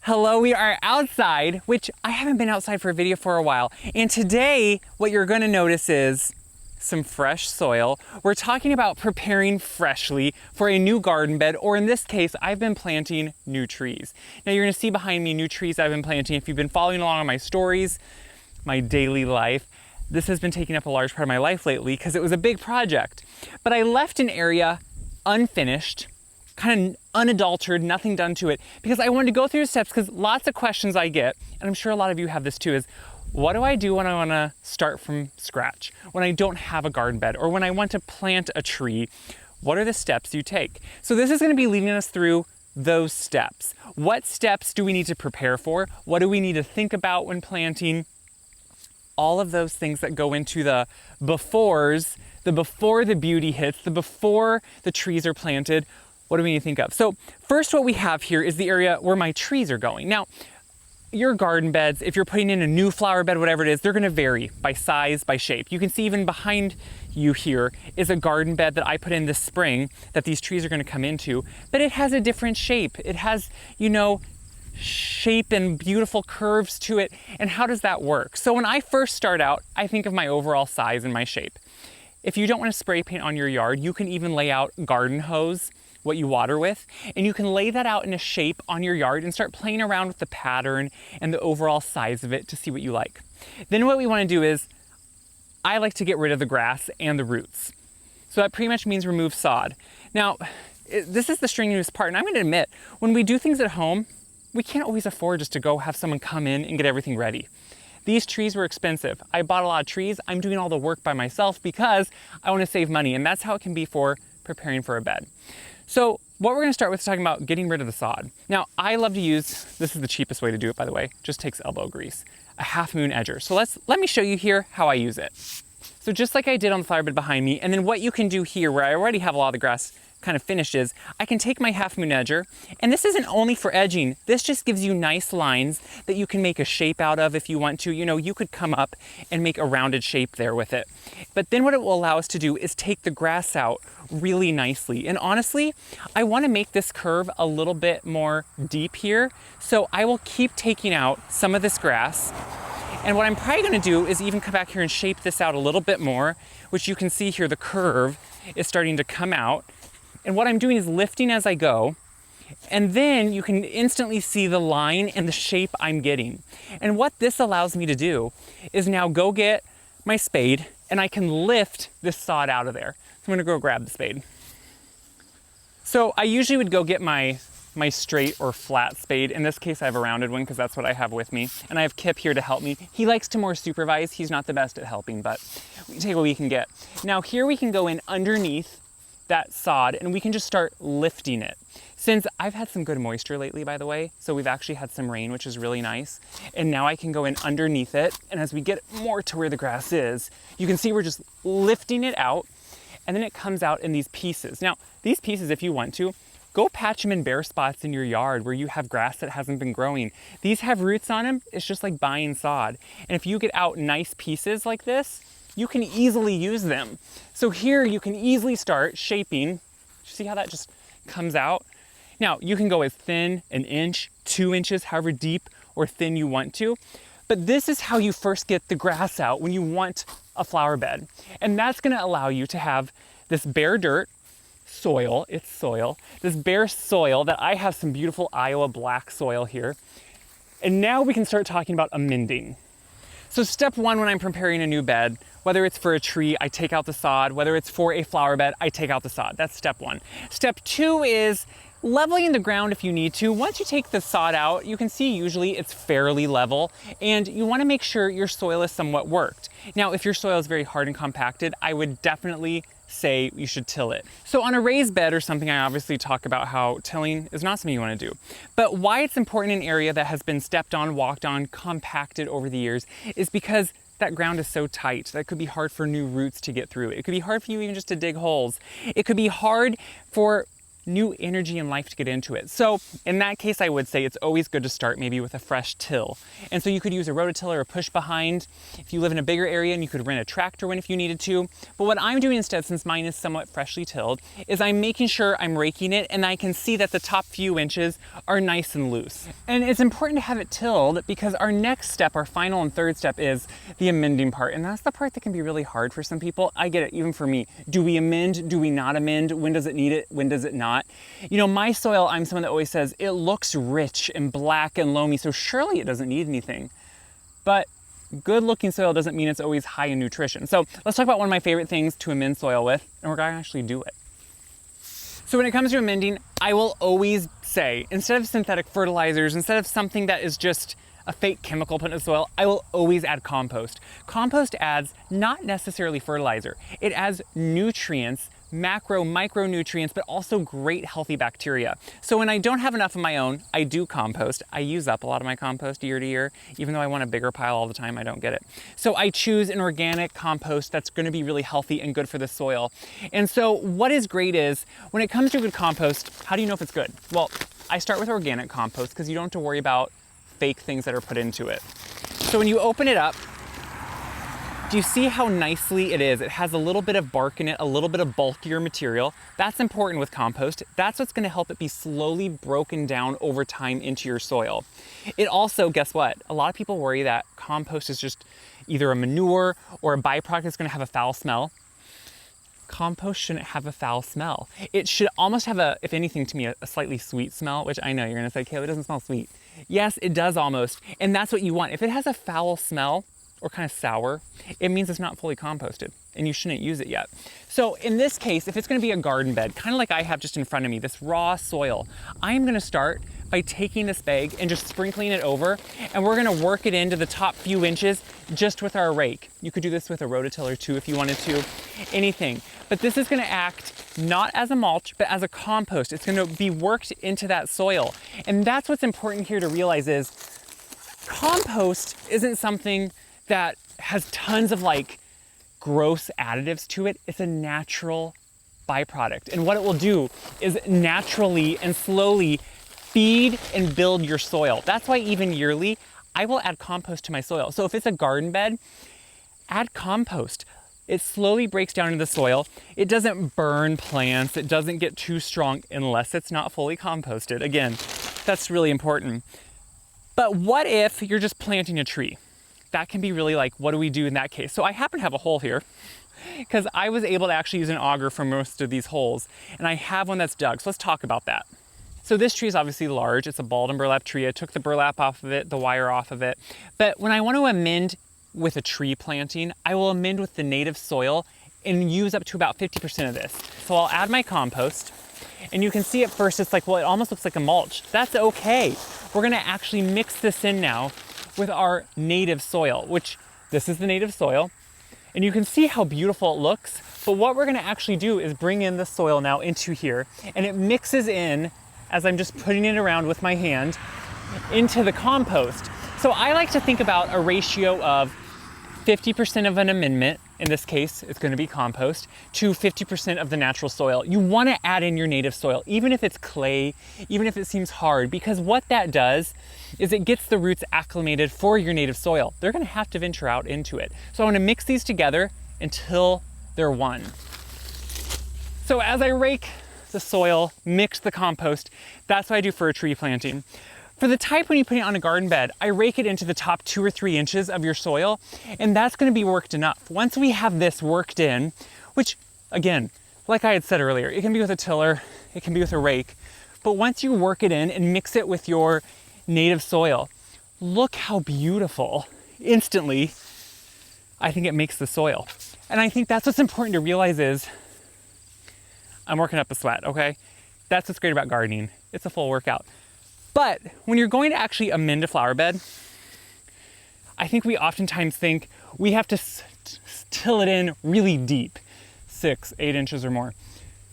Hello, we are outside, which I haven't been outside for a video for a while. And today, what you're gonna notice is some fresh soil. We're talking about preparing freshly for a new garden bed, or in this case, I've been planting new trees. Now you're gonna see behind me new trees I've been planting. If you've been following along on my stories, my daily life, this has been taking up a large part of my life lately because it was a big project. But I left an area unfinished, kind of unadulterated, nothing done to it, because I wanted to go through the steps, because lots of questions I get, and I'm sure a lot of you have this too, is what do I do when I want to start from scratch, when I don't have a garden bed, or when I want to plant a tree? What are the steps you take? So this is going to be leading us through those steps. What steps do we need to prepare for? What do we need to think about when planting? All of those things that go into the befores, the before the beauty hits, the before the trees are planted. What do we need to think of? So first, what we have here is the area where my trees are going. Now, your garden beds, if you're putting in a new flower bed, whatever it is, they're gonna vary by size, by shape. You can see even behind you here is a garden bed that I put in this spring that these trees are gonna come into, but it has a different shape. It has, shape and beautiful curves to it. And how does that work? So when I first start out, I think of my overall size and my shape. If you don't want to spray paint on your yard, you can even lay out garden hose, what you water with, and you can lay that out in a shape on your yard and start playing around with the pattern and the overall size of it to see what you like. Then what we want to do is, I like to get rid of the grass and the roots. So that pretty much means remove sod. Now, this is the strenuous part, and I'm going to admit, when we do things at home, we can't always afford just to go have someone come in and get everything ready. These trees were expensive. I bought a lot of trees. I'm doing all the work by myself because I want to save money, and that's how it can be for preparing for a bed. So what we're going to start with is talking about getting rid of the sod. Now, I love to use, this is the cheapest way to do it, by the way, just takes elbow grease, a half moon edger. So let me show you here how I use it. So just like I did on the flower bed behind me, and then what you can do here where I already have a lot of the grass kind of finished is, I can take my half moon edger, and this isn't only for edging, this just gives you nice lines that you can make a shape out of if you want to. You could come up and make a rounded shape there with it. But then what it will allow us to do is take the grass out really nicely. And honestly, I want to make this curve a little bit more deep here, so I will keep taking out some of this grass. And what I'm probably going to do is even come back here and shape this out a little bit more, which you can see here the curve is starting to come out. And what I'm doing is lifting as I go, and then you can instantly see the line and the shape I'm getting. And what this allows me to do is now go get my spade, and I can lift this sod out of there. So I'm gonna go grab the spade. So I usually would go get my straight or flat spade. In this case, I have a rounded one because that's what I have with me. And I have Kip here to help me. He likes to more supervise. He's not the best at helping, but we take what we can get. Now here we can go in underneath that sod, and we can just start lifting it. Since I've had some good moisture lately, by the way, so we've actually had some rain, which is really nice. And now I can go in underneath it, and as we get more to where the grass is, you can see we're just lifting it out, and then it comes out in these pieces. Now, these pieces, if you want to, go patch them in bare spots in your yard where you have grass that hasn't been growing. These have roots on them. It's just like buying sod. And if you get out nice pieces like this, you can easily use them. So here you can easily start shaping. See how that just comes out? Now you can go as thin, an inch, 2 inches, however deep or thin you want to. But this is how you first get the grass out when you want a flower bed. And that's gonna allow you to have this bare dirt, soil, it's soil, this bare soil that I have some beautiful Iowa black soil here. And now we can start talking about amending. So step one, when I'm preparing a new bed, whether it's for a tree, I take out the sod. Whether it's for a flower bed, I take out the sod. That's step one. Step two is leveling the ground if you need to. Once you take the sod out, you can see usually it's fairly level, and you want to make sure your soil is somewhat worked. Now, if your soil is very hard and compacted, I would definitely say you should till it. So on a raised bed or something, I obviously talk about how tilling is not something you want to do. But why it's important in an area that has been stepped on, walked on, compacted over the years is because that ground is so tight that it could be hard for new roots to get through. It could be hard for you even just to dig holes. It could be hard for new energy and life to get into it. So in that case, I would say it's always good to start maybe with a fresh till. And so you could use a rototiller or push behind if you live in a bigger area, and you could rent a tractor one if you needed to. But what I'm doing instead, since mine is somewhat freshly tilled, is I'm making sure I'm raking it and I can see that the top few inches are nice and loose. And it's important to have it tilled because our next step, our final and third step, is the amending part. And that's the part that can be really hard for some people. I get it, even for me. Do we amend? Do we not amend? When does it need it? When does it not? You know, my soil, I'm someone that always says it looks rich and black and loamy, so surely it doesn't need anything. But good looking soil doesn't mean it's always high in nutrition. So let's talk about one of my favorite things to amend soil with, and we're gonna actually do it. So when it comes to amending, I will always say, instead of synthetic fertilizers, instead of something that is just a fake chemical put in the soil, I will always add compost. Compost adds not necessarily fertilizer. It adds nutrients, macro, micronutrients, but also great healthy bacteria. So when I don't have enough of my own, I do compost. I use up a lot of my compost year to year. Even though I want a bigger pile all the time, I don't get it. So I choose an organic compost that's gonna be really healthy and good for the soil. And so what is great is, when it comes to good compost, how do you know if it's good? Well, I start with organic compost because you don't have to worry about fake things that are put into it. So when you open it up, do you see how nicely it is? It has a little bit of bark in it, a little bit of bulkier material. That's important with compost. That's what's gonna help it be slowly broken down over time into your soil. It also, guess what? A lot of people worry that compost is just either a manure or a byproduct that's gonna have a foul smell. Compost shouldn't have a foul smell. It should almost have a, if anything to me, a slightly sweet smell, which I know you're gonna say, Kaleb, it doesn't smell sweet. Yes, it does almost, and that's what you want. If it has a foul smell, or kind of sour, it means it's not fully composted and you shouldn't use it yet. So in this case, if it's gonna be a garden bed, kind of like I have just in front of me, this raw soil, I'm gonna start by taking this bag and just sprinkling it over, and we're gonna work it into the top few inches just with our rake. You could do this with a rototiller too if you wanted to, anything. But this is gonna act not as a mulch, but as a compost. It's gonna be worked into that soil. And that's what's important here to realize is compost isn't something that has tons of like gross additives to it. It's a natural byproduct. And what it will do is naturally and slowly feed and build your soil. That's why even yearly, I will add compost to my soil. So if it's a garden bed, add compost. It slowly breaks down into the soil. It doesn't burn plants. It doesn't get too strong unless it's not fully composted. Again, that's really important. But what if you're just planting a tree? That can be really like, what do we do in that case? So I happen to have a hole here because I was able to actually use an auger for most of these holes, and I have one that's dug. So let's talk about that. So this tree is obviously large. It's a balled and burlap tree. I took the burlap off of it, the wire off of it. But when I want to amend with a tree planting, I will amend with the native soil and use up to about 50% of this. So I'll add my compost, and you can see at first it's like, well, it almost looks like a mulch. That's okay. We're gonna actually mix this in now with our native soil, which this is the native soil. And you can see how beautiful it looks. But what we're gonna actually do is bring in the soil now into here, and it mixes in as I'm just putting it around with my hand into the compost. So I like to think about a ratio of 50% of an amendment, in this case, it's gonna be compost, to 50% of the natural soil. You wanna add in your native soil, even if it's clay, even if it seems hard, because what that does is it gets the roots acclimated for your native soil. They're gonna have to venture out into it. So I wanna mix these together until they're one. So as I rake the soil, mix the compost, that's what I do for a tree planting. For the type when you put it on a garden bed, I rake it into the top 2 or 3 inches of your soil, and that's gonna be worked enough. Once we have this worked in, which again, like I had said earlier, it can be with a tiller, it can be with a rake, but once you work it in and mix it with your native soil, look how beautiful instantly I think it makes the soil. And I think that's what's important to realize is, I'm working up a sweat, okay? That's what's great about gardening. It's a full workout. But when you're going to actually amend a flower bed, I think we oftentimes think we have to till it in really deep, 6, 8 inches or more.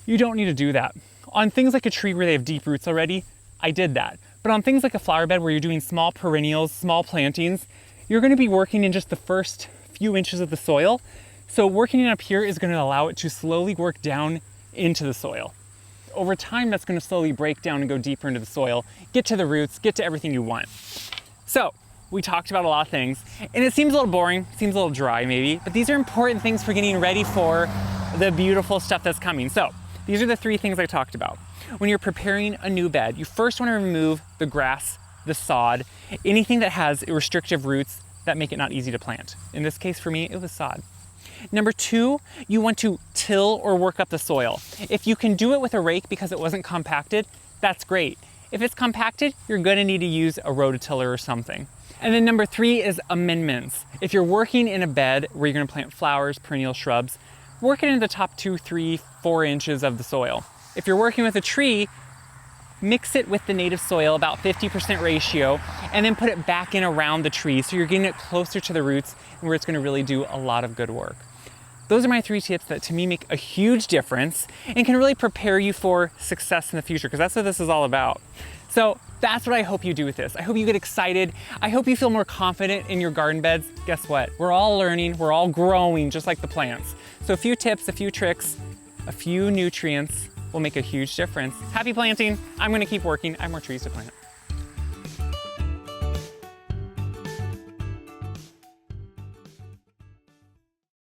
You don't need to do that. On things like a tree where they have deep roots already, I did that. But on things like a flower bed where you're doing small perennials, small plantings, you're gonna be working in just the first few inches of the soil. So working in up here is gonna allow it to slowly work down into the soil. over time, that's gonna slowly break down and go deeper into the soil, get to the roots, get to everything you want. So, we talked about a lot of things, and it seems a little boring, seems a little dry maybe, but these are important things for getting ready for the beautiful stuff that's coming. So, these are the 3 things I talked about. When you're preparing a new bed, you first wanna remove the grass, the sod, anything that has restrictive roots that make it not easy to plant. In this case for me, it was sod. Number 2, you want to till or work up the soil. If you can do it with a rake because it wasn't compacted, that's great. If it's compacted, you're gonna need to use a rototiller or something. And then number 3 is amendments. If you're working in a bed where you're gonna plant flowers, perennial shrubs, work it in the top 2, 3, 4 inches of the soil. If you're working with a tree, mix it with the native soil, about 50% ratio, and then put it back in around the tree so you're getting it closer to the roots and where it's gonna really do a lot of good work. Those are my 3 tips that to me make a huge difference and can really prepare you for success in the future, because that's what this is all about. So that's what I hope you do with this. I hope you get excited. I hope you feel more confident in your garden beds. Guess what? We're all learning, we're all growing just like the plants. So a few tips, a few tricks, a few nutrients will make a huge difference. Happy planting. I'm gonna keep working. I have more trees to plant.